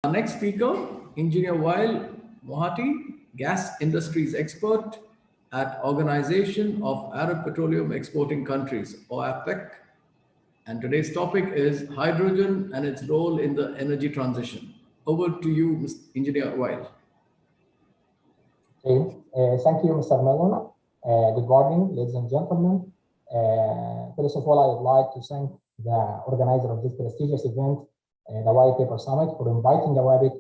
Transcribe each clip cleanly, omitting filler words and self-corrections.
Our next speaker, Engineer Wael Mohati, gas industries expert at Organization of Arab Petroleum Exporting Countries, Oapec. And today's topic is hydrogen and its role in the energy transition. Over to you, Mr. Engineer Wael. Okay. Thank you, Mr. Melon. Good morning, ladies and gentlemen. First of all, I would like to thank the organizer of this prestigious event, the White Paper Summit, for inviting Awabik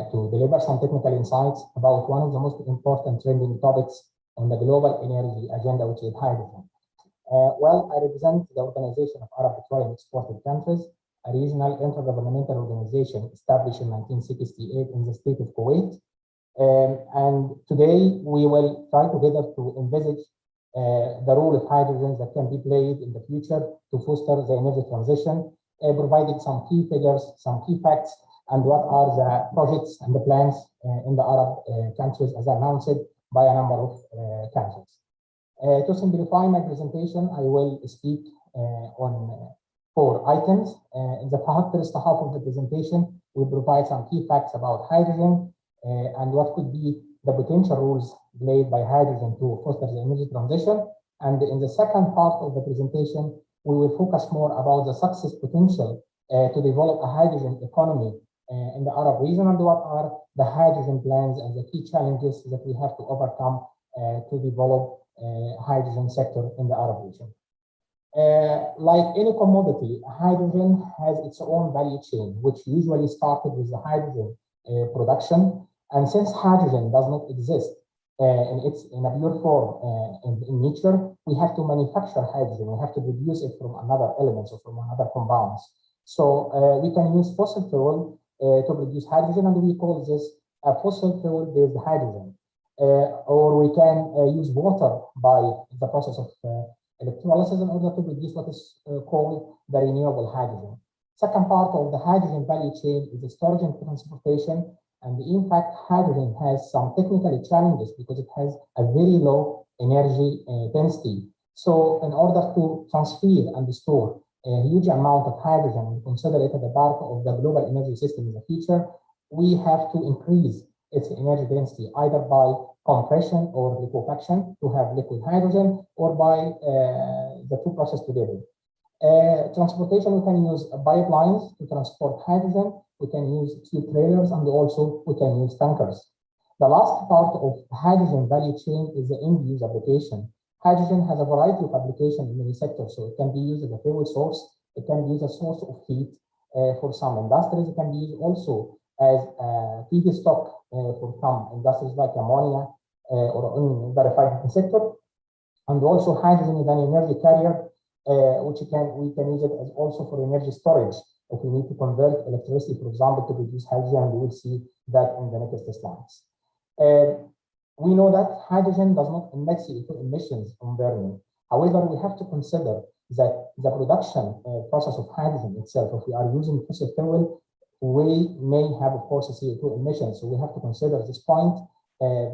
to deliver some technical insights about one of the most important trending topics on the global energy agenda, which is hydrogen. Well, I represent the Organization of Arab Petroleum Exporting Countries, a regional intergovernmental organization established in 1968 in the state of Kuwait. And today we will try together to envisage the role of hydrogen that can be played in the future to foster the energy transition, providing some key figures, some key facts, and what are the projects and the plans in the Arab countries as announced by a number of countries. To simplify my presentation, I will speak on 4 items. In the first half of the presentation, we provide some key facts about hydrogen and what could be the potential roles played by hydrogen to foster the energy transition. And in the second part of the presentation, we will focus more about the success potential to develop a hydrogen economy in the Arab region, and what are the hydrogen plans and the key challenges that we have to overcome to develop hydrogen sector in the Arab region. Like any commodity, hydrogen has its own value chain, which usually started with the hydrogen production. And since hydrogen does not exist in a pure form in nature, we have to manufacture hydrogen. We have to produce it from another elements or from another compounds. So we can use fossil fuel to produce hydrogen, and we call this a fossil fuel-based hydrogen. Or we can use water by the process of electrolysis in order to produce what is called the renewable hydrogen. Second part of the hydrogen value chain is the storage and transportation. And in fact, hydrogen has some technical challenges because it has a very low energy density. So in order to transfer and store a huge amount of hydrogen and consider it as a part of the global energy system in the future, we have to increase its energy density either by compression or liquefaction to have liquid hydrogen, or by the two processes together. Transportation, we can use pipelines to transport hydrogen. We can use tube trailers, and also we can use tankers. The last part of hydrogen value chain is the end use application. Hydrogen has a variety of applications in many sectors, so it can be used as a fuel source. It can be used as a source of heat for some industries. It can be used also as a feedstock for some industries like ammonia or in the refining sector. And also hydrogen is an energy carrier, which we can use it as also for energy storage. If we need to convert electricity, for example, to produce hydrogen, we will see that in the next slides. We know that hydrogen does not emit CO2 emissions on burning. However, we have to consider that the production process of hydrogen itself, if we are using fossil fuel, we may have, of course, CO2 emissions. So we have to consider this point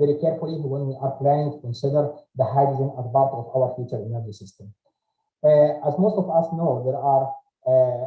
very carefully when we are planning to consider the hydrogen as part of our future energy system. As most of us know, there are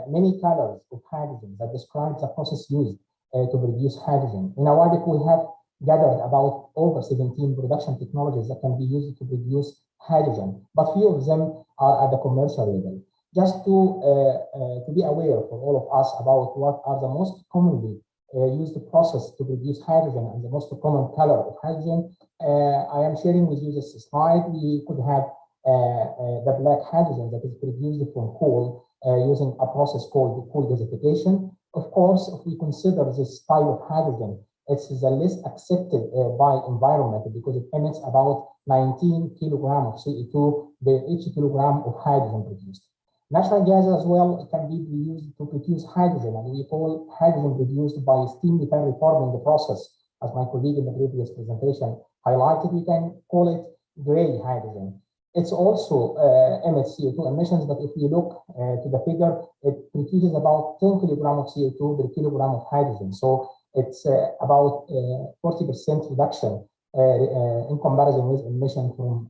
many colors of hydrogen that describe the process used to produce hydrogen. In Awabik, we have gathered about over 17 production technologies that can be used to produce hydrogen, but few of them are at the commercial level. Just to be aware for all of us about what are the most commonly used process to produce hydrogen and the most common color of hydrogen, I am sharing with you this slide. We could have the black hydrogen that is produced from coal using a process called coal gasification. Of course, if we consider this type of hydrogen, it's the least accepted by environment because it emits about 19 kilograms of CO2 per each kilogram of hydrogen produced. Natural gas as well can be used to produce hydrogen, and we call hydrogen produced by steam methane reforming the process. As my colleague in the previous presentation highlighted, we can call it gray hydrogen. It's also emits CO2 emissions, but if you look to the figure, it produces about 10 kilograms of CO2 per kilogram of hydrogen. So it's about 40% reduction in comparison with emission from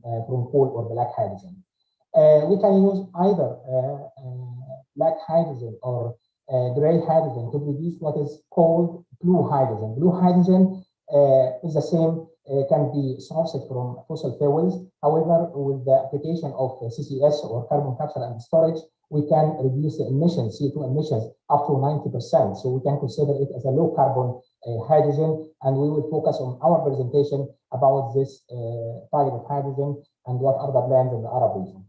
coal or black hydrogen. We can use either black hydrogen or gray hydrogen to produce what is called blue hydrogen. Blue hydrogen is the same, can be sourced from fossil fuels. However, with the application of CCS or carbon capture and storage, we can reduce the emissions, CO2 emissions, up to 90%. So we can consider it as a low carbon hydrogen, and we will focus on our presentation about this type of hydrogen and what are the plans in the Arab region.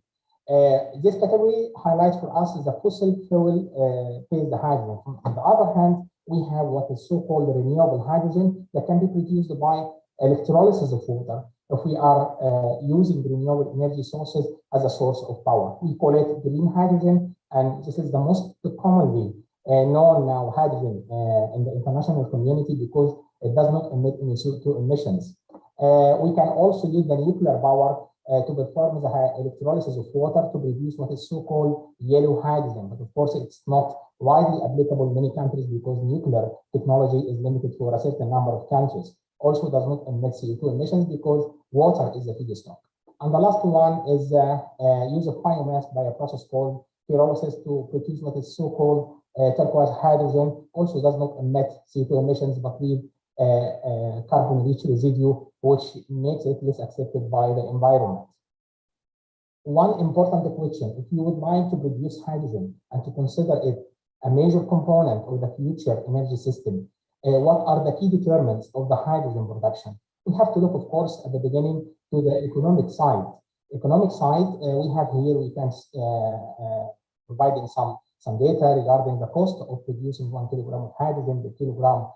This category highlights for us is the fossil fuel-based hydrogen. On the other hand, we have what is so-called renewable hydrogen that can be produced by electrolysis of water if we are using renewable energy sources as a source of power. We call it green hydrogen, and this is the most commonly known now hydrogen in the international community because it does not emit any CO2 emissions. We can also use the nuclear power to perform the electrolysis of water to produce what is so-called yellow hydrogen. But of course, it's not widely applicable in many countries because nuclear technology is limited for a certain number of countries. Also does not emit CO2 emissions because water is the feedstock. And the last one is use of biomass by a process called pyrolysis to produce what is so-called turquoise hydrogen. Also does not emit CO2 emissions but leave carbon-rich residue, which makes it less accepted by the environment. One important question, if you would like to produce hydrogen and to consider it a major component of the future energy system, what are the key determinants of the hydrogen production? We have to look, of course, at the beginning to the economic side. Economic side, we have here, we can providing some data regarding the cost of producing 1 kilogram of hydrogen per kilogram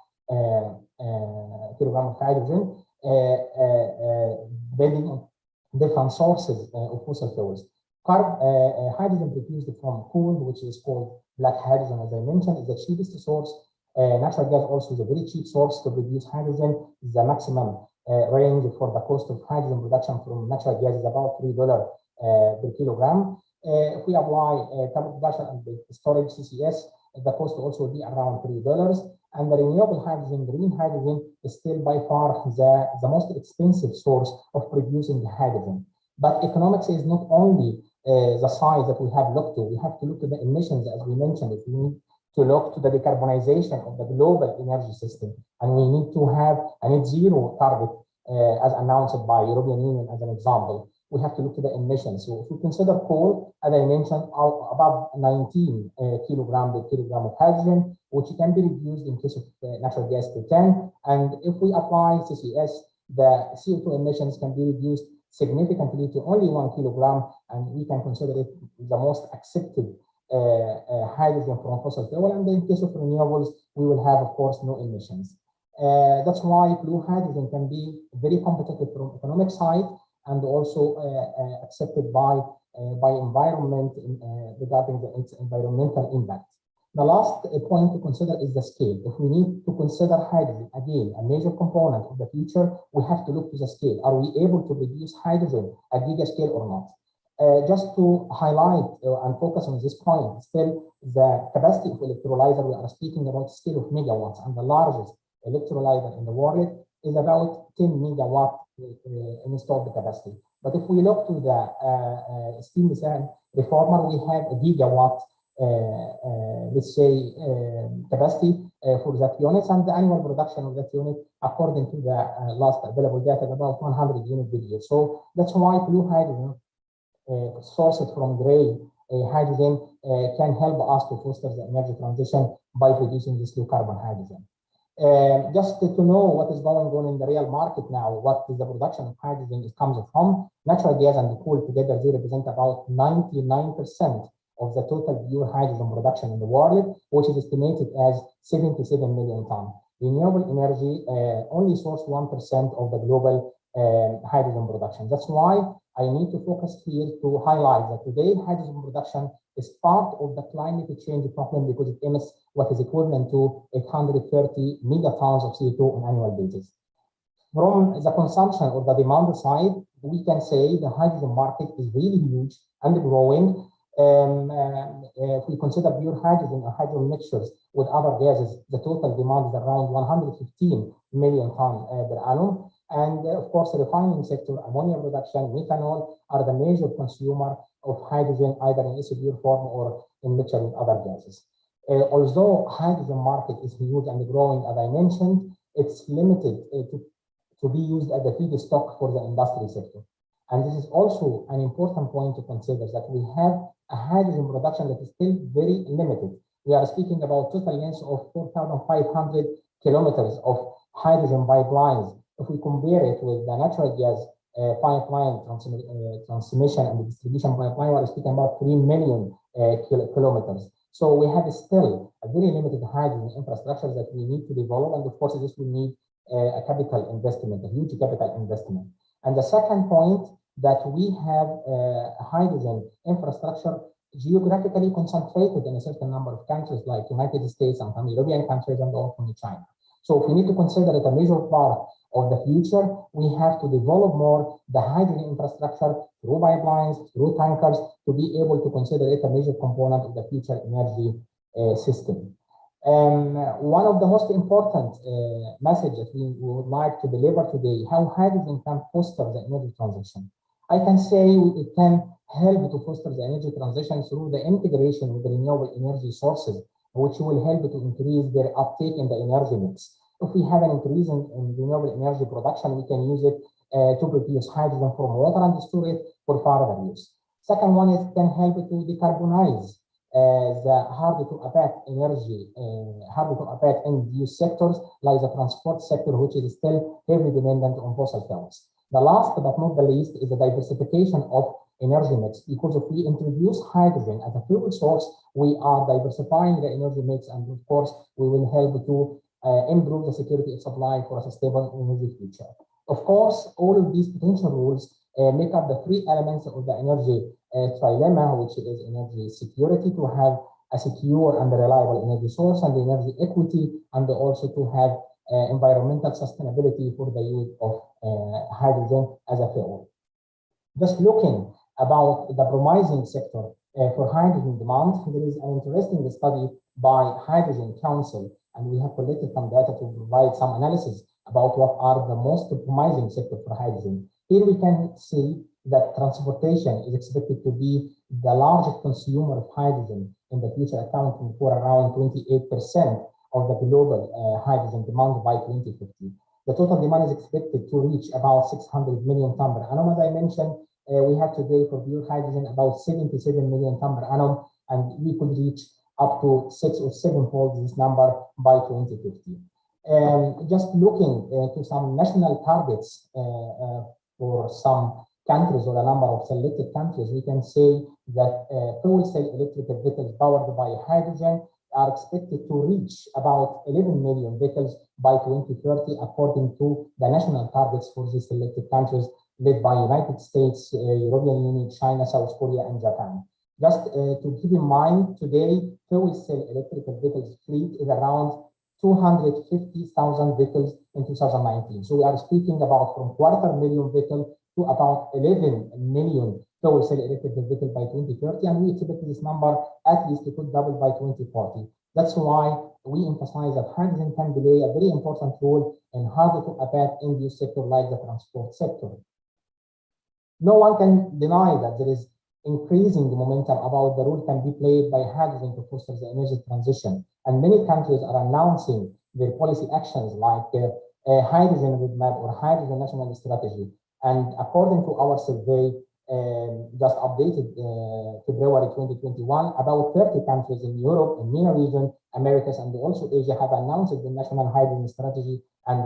of hydrogen, depending on different sources of fossil fuels. Hydrogen produced from coal, which is called black hydrogen, as I mentioned, is the cheapest source. Natural gas also is a very cheap source to produce hydrogen. The maximum range for the cost of hydrogen production from natural gas is about $3 per kilogram. If we apply carbon capture and storage CCS, the cost will also be around $3. And the renewable hydrogen, green hydrogen, is still by far the most expensive source of producing hydrogen. But economics is not only the size that we have looked to. We have to look to the emissions, as we mentioned. If we need to look to the decarbonization of the global energy system, and we need to have a net zero target as announced by European Union as an example. We have to look to the emissions. So if we consider coal, as I mentioned, above 19 kilogram per kilogram of hydrogen, which can be reduced in case of natural gas to 10. And if we apply CCS, the CO2 emissions can be reduced significantly to only 1 kilogram, and we can consider it the most accepted hydrogen from fossil fuel. And in case of renewables, we will have, of course, no emissions. That's why blue hydrogen can be very competitive from economic side and also accepted by environment regarding its environmental impact. The last point to consider is the scale. If we need to consider hydrogen, again, a major component of the future, we have to look to the scale. Are we able to produce hydrogen at giga scale or not? Just to highlight and focus on this point, still the capacity of electrolyzer, we are speaking about scale of megawatts, and the largest electrolyzer in the world is about 10 megawatt installed capacity. But if we look to the steam methane reformer, we have a gigawatt, let's say, capacity for that unit, and the annual production of that unit, according to the last available data, is about 100 units per year. So that's why blue hydrogen, sourced from gray hydrogen, can help us to foster the energy transition by producing this low carbon hydrogen. Just to know what is going on in the real market now, what is the production of hydrogen it comes from, natural gas and coal together, they represent about 99% of the total pure hydrogen production in the world, which is estimated as 77 million tons. Renewable energy only source 1% of the global hydrogen production. That's why I need to focus here to highlight that today hydrogen production is part of the climate change problem because it emits what is equivalent to 830 megatons of CO2 on an annual basis. From the consumption or the demand side, we can say the hydrogen market is really huge and growing. If we consider pure hydrogen or hydrogen mixtures with other gases, the total demand is around 115 million tons per annum. And of course, the refining sector, ammonia production, methanol are the major consumer of hydrogen, either in its pure form or in mixture with other gases. Although hydrogen market is huge and growing, as I mentioned, it's limited to be used as a feedstock for the industry sector. And this is also an important point to consider, that we have a hydrogen production that is still very limited. We are speaking about total length of 4,500 kilometers of hydrogen pipelines. If we compare it with the natural gas pipeline transmission and distribution pipeline, we are speaking about 3 million kilometers. So we have still a very limited hydrogen infrastructure that we need to develop, and of course this will need a capital investment, a huge capital investment. And the second point, that we have a hydrogen infrastructure geographically concentrated in a certain number of countries like United States and some European countries and also in China. So if we need to consider it a major part of the future, we have to develop more the hydrogen infrastructure through pipelines, through tankers, to be able to consider it a major component of the future energy system. One of the most important messages we would like to deliver today, how hydrogen can foster the energy transition. I can say it can help to foster the energy transition through the integration with the renewable energy sources, which will help to increase their uptake in the energy mix. If we have an increase in renewable energy production, we can use it to produce hydrogen from water and store it for further use. Second one is it can help to decarbonize the hard-to-abate energy, hard-to-abate end-use sectors like the transport sector, which is still heavily dependent on fossil fuels. The last but not the least is the diversification of energy mix, because if we introduce hydrogen as a fuel source, we are diversifying the energy mix, and of course, we will help to improve the security of supply for a sustainable energy future. Of course, all of these potential rules make up the three elements of the energy trilemma, which is energy security, to have a secure and reliable energy source, and energy equity, and also to have environmental sustainability for the use of hydrogen as a fuel. Just looking about the promising sector for hydrogen demand, there is an interesting study by Hydrogen Council, and we have collected some data to provide some analysis about what are the most promising sector for hydrogen. Here we can see that transportation is expected to be the largest consumer of hydrogen in the future, accounting for around 28% of the global hydrogen demand by 2050. The total demand is expected to reach about 600 million tons per annum. As I mentioned, we have today for pure hydrogen about 77 million tons per annum, and we could reach up to 6 or 7-fold this number by 2050. Just looking to some national targets for some countries or a number of selected countries, we can say that fuel cell electric vehicles powered by hydrogen are expected to reach about 11 million vehicles by 2030, according to the national targets for these selected countries led by United States, European Union, China, South Korea, and Japan. Just to keep in mind, today, fuel cell electric vehicles fleet is around 250,000 vehicles in 2019. So we are speaking about from 250,000 vehicles to about 11 million fuel cell electric vehicles by 2030, and we expect this number at least to could double by 2040. That's why we emphasize that hydrogen can play a very important role in hard-to-abate end-use sector like the transport sector. No one can deny that there is increasing momentum about the role can be played by hydrogen to foster the energy transition, and many countries are announcing their policy actions like hydrogen roadmap or hydrogen national strategy. And according to our survey, just updated February 2021, about 30 countries in Europe, in MENA region, Americas, and also Asia have announced the national hydrogen strategy and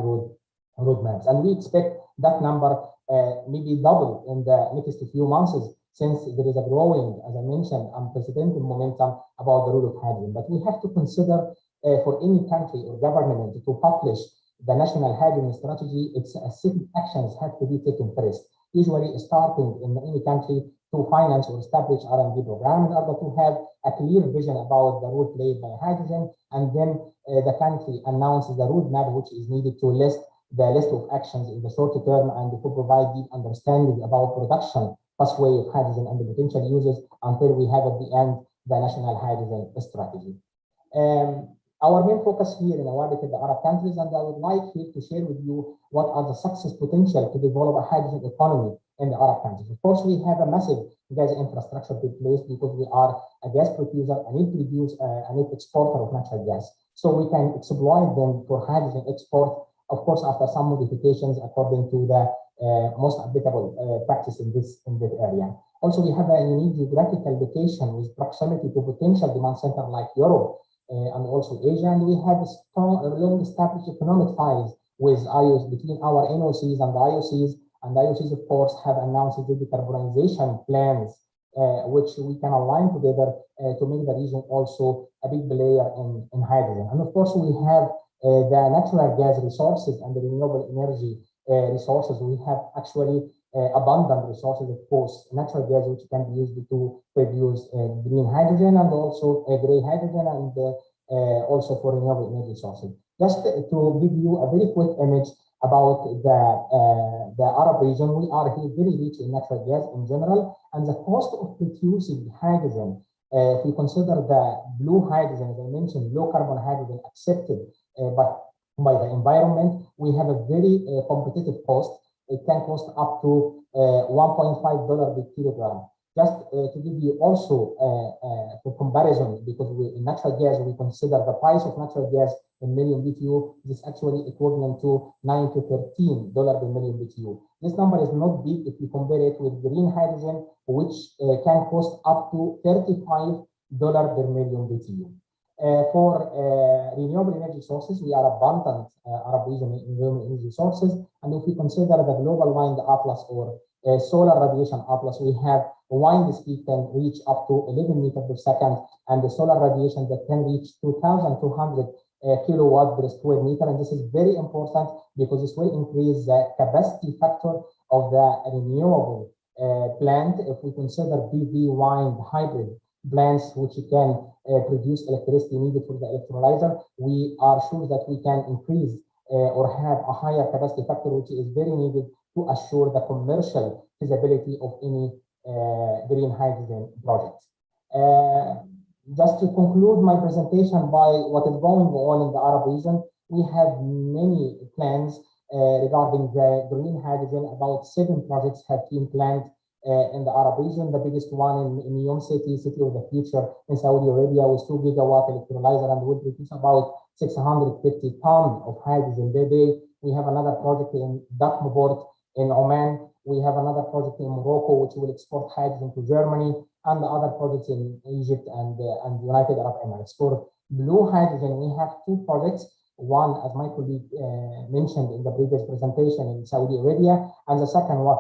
roadmaps. And we expect that number maybe double in the next few months, since there is a growing, as I mentioned, unprecedented momentum about the role of hydrogen. But we have to consider for any country or government to publish the national hydrogen strategy, its specific actions have to be taken first, usually starting in any country to finance or establish R&D program in order to have a clear vision about the role played by hydrogen, and then the country announces the roadmap which is needed to list the list of actions in the short term and to provide deep understanding about production pathway of hydrogen and the potential uses until we have at the end the national hydrogen strategy. Our main focus here in Oabek is the Arab countries, and I would like here to share with you what are the success potential to develop a hydrogen economy in the Arab countries. Of course, we have a massive gas infrastructure in place because we are a gas producer, a net exporter of natural gas. So we can exploit them for hydrogen export, of course, after some modifications according to the most applicable practice in this area. Also, we have a unique geographical location with proximity to potential demand center like Europe and also Asia, and we have strong, long-established economic ties with IOCs, between our NOCs and the IOCs, and the IOCs, of course, have announced the decarbonization plans, which we can align together to make the region also a big player in hydrogen. And of course, we have the natural gas resources and the renewable energy resources. We have actually abundant resources, of course, natural gas, which can be used to produce green hydrogen and also gray hydrogen, and also for renewable energy sources. Just to give you a very quick image about the Arab region, we are here very rich in natural gas in general, and the cost of producing hydrogen, if we consider the blue hydrogen, as I mentioned, low carbon hydrogen accepted by the environment, we have a very competitive cost. It can cost up to $1.5 per kilogram. Just to give you also for comparison, because in natural gas, we consider the price of natural gas in million BTU, this is actually equivalent to $9 to $13 per million BTU. This number is not big if you compare it with green hydrogen, which can cost up to $35 per million BTU. For renewable energy sources, we are abundant Arab region in renewable energy sources, and if we consider the global wind atlas or solar radiation atlas, we have wind speed can reach up to 11 meters per second, and the solar radiation that can reach 2,200 kilowatt per square meter. And this is very important because this will increase the capacity factor of the renewable plant. If we consider PV wind hybrid plants, which can produce electricity needed for the electrolyzer, we are sure that we can increase or have a higher capacity factor, which is very needed to assure the commercial feasibility of any green hydrogen project. Just to conclude my presentation by what is going on in the Arab region, we have many plans regarding the green hydrogen. About 7 projects have been planned in the Arab region. The biggest one in Neom City, City of the Future in Saudi Arabia, with 2 gigawatt electrolyzer and will produce about 650 tons of hydrogen per day. We have another project in Dakmabort in Oman. We have another project in Morocco, which will export hydrogen to Germany, and the other projects in Egypt and United Arab Emirates. For blue hydrogen, we have 2 projects. One, as my colleague mentioned in the previous presentation, in Saudi Arabia, and the second one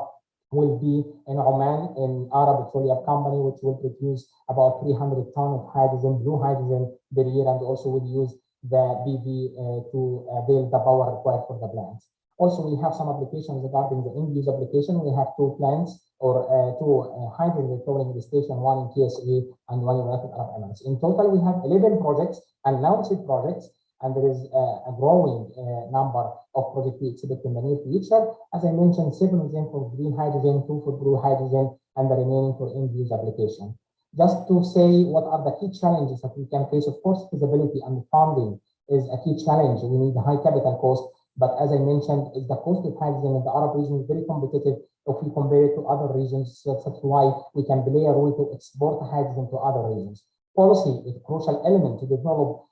will be in Oman, in Arab Petroleum Company, which will produce about 300 tons of hydrogen, blue hydrogen per year, and also will use the PV to build the power required for the plants. Also, we have some applications regarding the end-use application. We have 2 plants or 2 hydrogen refueling station, one in KSA and one in United Arab Emirates. In total, we have 11 projects, announced projects, and there is a growing number of projects we expect in the near future. As I mentioned, 7 of them for green hydrogen, 2 for blue hydrogen, and the remaining for end-use application. Just to say what are the key challenges that we can face, of course, feasibility and funding is a key challenge. We need a high capital cost, but as I mentioned, the cost of hydrogen in the Arab region is very competitive if we compare it to other regions. That's why we can play a role to export hydrogen to other regions. Policy is a crucial element to develop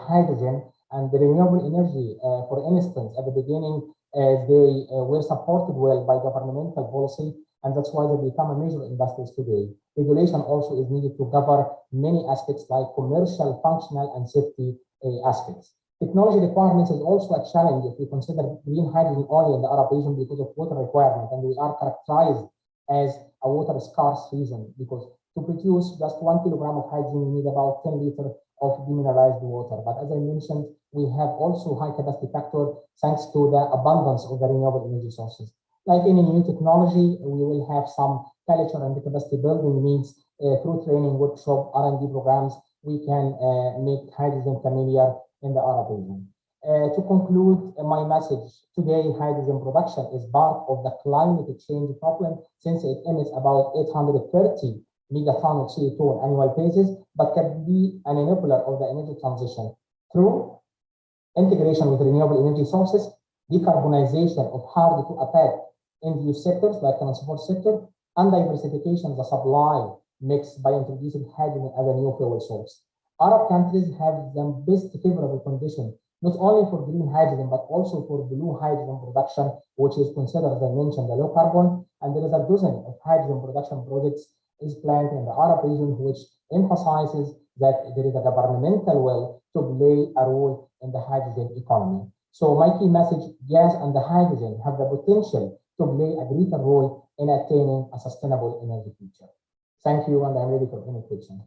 hydrogen, and the renewable energy, for instance, at the beginning, they were supported well by governmental policy, and that's why they become a major industries today. Regulation also is needed to cover many aspects like commercial, functional, and safety aspects. Technology requirements is also a challenge if we consider green hydrogen only in the Arab region because of water requirement, and we are characterized as a water scarce region because to produce just 1 kilogram of hydrogen, you need about 10 liters of demineralized water. But as I mentioned, we have also high capacity factor thanks to the abundance of the renewable energy sources. Like any new technology, we will have some culture and capacity building needs through training, workshop, R&D programs. We can make hydrogen familiar in the Arab region. To conclude my message, today hydrogen production is part of the climate change problem since it emits about 830 megaton of CO2 on annual basis, but can be an enabler of the energy transition. through integration with renewable energy sources, decarbonization of hard-to-abate end-use sectors like transport sector, and diversification of the supply mix by introducing hydrogen as a new fuel source. Arab countries have the best favorable condition, not only for green hydrogen, but also for blue hydrogen production, which is considered, as I mentioned, the low carbon. And there is a dozen of hydrogen production projects is planned in the Arab region, which emphasizes that there is a governmental will to play a role in the hydrogen economy. So my key message, gas and the hydrogen have the potential to play a greater role in attaining a sustainable energy future. Thank you, and I'm ready for any questions.